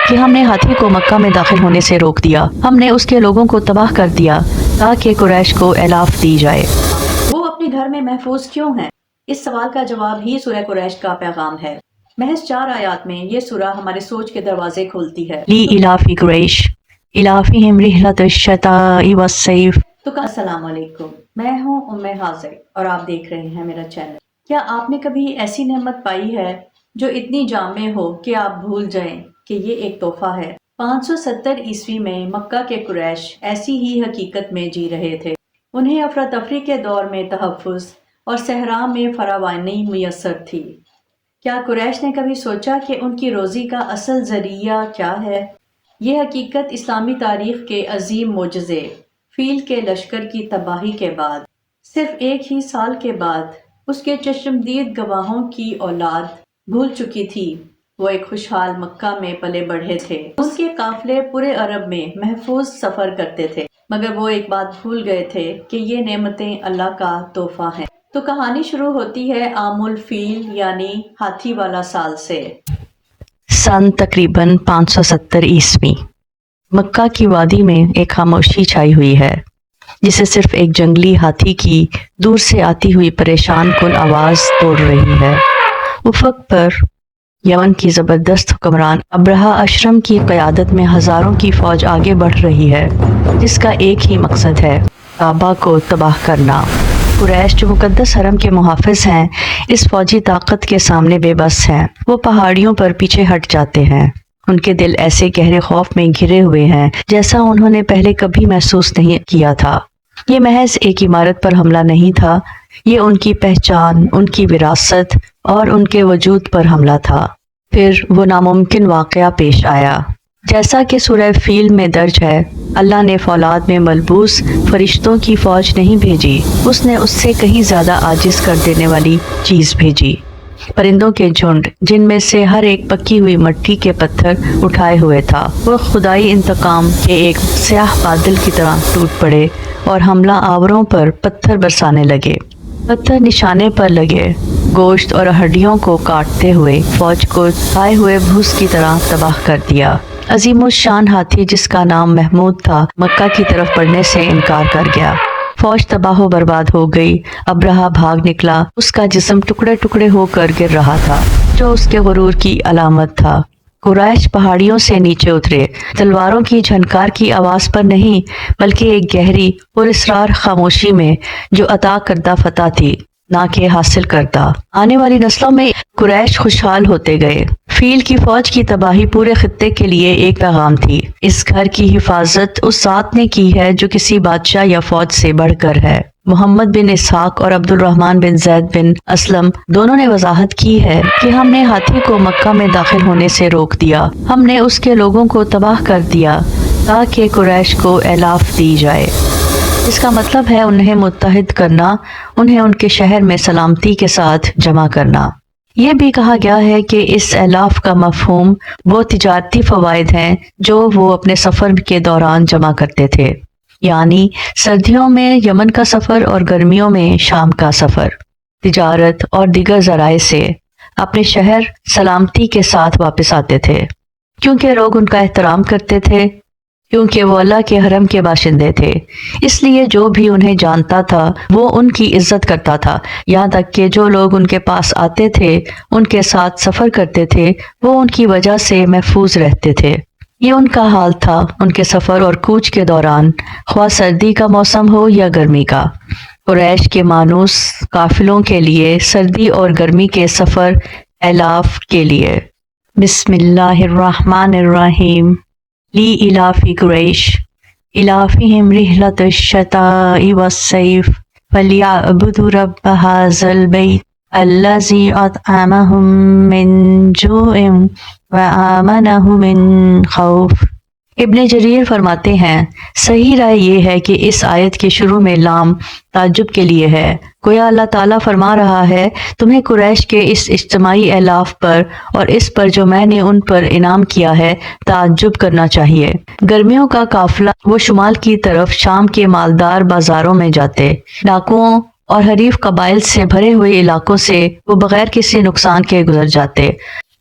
کہ ہم نے ہاتھی کو مکہ میں داخل ہونے سے روک دیا، ہم نے اس کے لوگوں کو تباہ کر دیا تاکہ قریش کو اعلاف دی جائے۔ وہ اپنے گھر میں محفوظ کیوں ہیں؟ اس سوال کا جواب ہی سورہ قریش کا پیغام ہے۔ محض 4 آیات میں یہ سورہ ہمارے سوچ کے دروازے کھولتی ہے۔ لی الافی قریش الافہم رحلۃ الشتاء والصیف۔ تو السلام علیکم، میں ہوں ام حاضر اور آپ دیکھ رہے ہیں میرا چینل۔ کیا آپ نے کبھی ایسی نعمت پائی ہے جو اتنی جامع ہو کہ آپ بھول جائیں کہ یہ ایک تحفہ ہے؟ 570 عیسوی میں مکہ کے قریش ایسی ہی حقیقت میں جی رہے تھے۔ انہیں افراتفری کے دور میں تحفظ اور صحرا میں فراوانی میسر تھی۔ کیا قریش نے کبھی سوچا کہ ان کی روزی کا اصل ذریعہ کیا ہے؟ یہ حقیقت اسلامی تاریخ کے عظیم معجزے فیل کے لشکر کی تباہی کے بعد، صرف ایک ہی سال کے بعد، اس کے چشمدید گواہوں کی اولاد بھول چکی تھی۔ وہ ایک خوشحال مکہ میں پلے بڑھے تھے، ان کے قافلے پورے عرب میں محفوظ سفر کرتے تھے، مگر وہ ایک بات بھول گئے تھے کہ یہ نعمتیں اللہ کا تحفہ ہیں۔ تو کہانی شروع ہوتی ہے عام الفیل یعنی ہاتھی والا سال سے۔ سن تقریباً 570 عیسوی۔ مکہ کی وادی میں ایک خاموشی چھائی ہوئی ہے جسے صرف ایک جنگلی ہاتھی کی دور سے آتی ہوئی پریشان کن آواز توڑ رہی ہے۔ افق پر یمن کی زبردست حکمران ابرہہ اشرم کی قیادت میں ہزاروں کی فوج آگے بڑھ رہی ہے، جس کا ایک ہی مقصد ہے، کعبہ کو تباہ کرنا۔ قریش جو مقدس حرم کے محافظ ہیں، اس فوجی طاقت کے سامنے بے بس ہیں۔ وہ پہاڑیوں پر پیچھے ہٹ جاتے ہیں، ان کے دل ایسے گہرے خوف میں گھرے ہوئے ہیں جیسا انہوں نے پہلے کبھی محسوس نہیں کیا تھا۔ یہ محض ایک عمارت پر حملہ نہیں تھا، یہ ان کی پہچان، ان کی وراثت اور ان کے وجود پر حملہ تھا۔ پھر وہ ناممکن واقعہ پیش آیا، جیسا کہ سورہ فیل میں درج ہے۔ اللہ نے فولاد میں ملبوس فرشتوں کی فوج نہیں بھیجی، اس نے اس سے کہیں زیادہ عاجز کر دینے والی چیز بھیجی، پرندوں کے جھنڈ، جن میں سے ہر ایک پکی ہوئی مٹی کے پتھر اٹھائے ہوئے تھا۔ وہ خدائی انتقام کے ایک سیاہ بادل کی طرح ٹوٹ پڑے اور حملہ آوروں پر پتھر برسانے لگے۔ پتھر نشانے پر لگے، گوشت اور ہڈیوں کو کاٹتے ہوئے فوج کو کھائے ہوئے بھوس کی طرح تباہ کر دیا۔ عظیم الشان ہاتھی جس کا نام محمود تھا، مکہ کی طرف بڑھنے سے انکار کر گیا۔ فوج تباہ و برباد ہو گئی۔ ابرہہ بھاگ نکلا، اس کا جسم ٹکڑے ٹکڑے ہو کر گر رہا تھا، جو اس کے غرور کی علامت تھا۔ قریش پہاڑیوں سے نیچے اترے، تلواروں کی جھنکار کی آواز پر نہیں، بلکہ ایک گہری پراسرار خاموشی میں، جو عطا کردہ فتح تھی، نہ کہ حاصل کردہ۔ آنے والی نسلوں میں قریش خوشحال ہوتے گئے۔ فیل کی فوج کی تباہی پورے خطے کے لیے ایک پیغام تھی۔ اس گھر کی حفاظت اس ذات نے کی ہے جو کسی بادشاہ یا فوج سے بڑھ کر ہے۔ محمد بن اسحاق اور عبد الرحمن بن زید بن اسلم دونوں نے وضاحت کی ہے کہ ہم نے ہاتھی کو مکہ میں داخل ہونے سے روک دیا، ہم نے اس کے لوگوں کو تباہ کر دیا تاکہ قریش کو اعلاف دی جائے۔ اس کا مطلب ہے انہیں متحد کرنا، انہیں ان کے شہر میں سلامتی کے ساتھ جمع کرنا۔ یہ بھی کہا گیا ہے کہ اس اعلاف کا مفہوم وہ تجارتی فوائد ہیں جو وہ اپنے سفر کے دوران جمع کرتے تھے، یعنی سردیوں میں یمن کا سفر اور گرمیوں میں شام کا سفر، تجارت اور دیگر ذرائع سے اپنے شہر سلامتی کے ساتھ واپس آتے تھے، کیونکہ لوگ ان کا احترام کرتے تھے، کیونکہ وہ اللہ کے حرم کے باشندے تھے۔ اس لیے جو بھی انہیں جانتا تھا وہ ان کی عزت کرتا تھا، یہاں تک کہ جو لوگ ان کے پاس آتے تھے، ان کے ساتھ سفر کرتے تھے، وہ ان کی وجہ سے محفوظ رہتے تھے۔ یہ ان کا حال تھا ان کے سفر اور کوچ کے دوران، خواہ سردی کا موسم ہو یا گرمی کا۔ قریش کے مانوس قافلوں کے لیے سردی اور گرمی کے سفر اعلاف کے لیے۔ بسم اللہ الرحمن الرحیم۔ لی الافی قریش الافہم رحلۃ الشتاء والصیف فلیعبدوا رب ھذا البیت الذی اطعمہم من جوع وآمنہم من خوف۔ ابن جریر فرماتے ہیں، صحیح رائے یہ ہے کہ اس آیت کے شروع میں لام تعجب کے لیے ہے، گویا اللہ تعالیٰ فرما رہا ہے تمہیں قریش کے اس اجتماعی اعلاف پر اور اس پر جو میں نے ان پر انعام کیا ہے تعجب کرنا چاہیے۔ گرمیوں کا قافلہ وہ شمال کی طرف شام کے مالدار بازاروں میں جاتے، ڈاکوؤں اور حریف قبائل سے بھرے ہوئے علاقوں سے وہ بغیر کسی نقصان کے گزر جاتے۔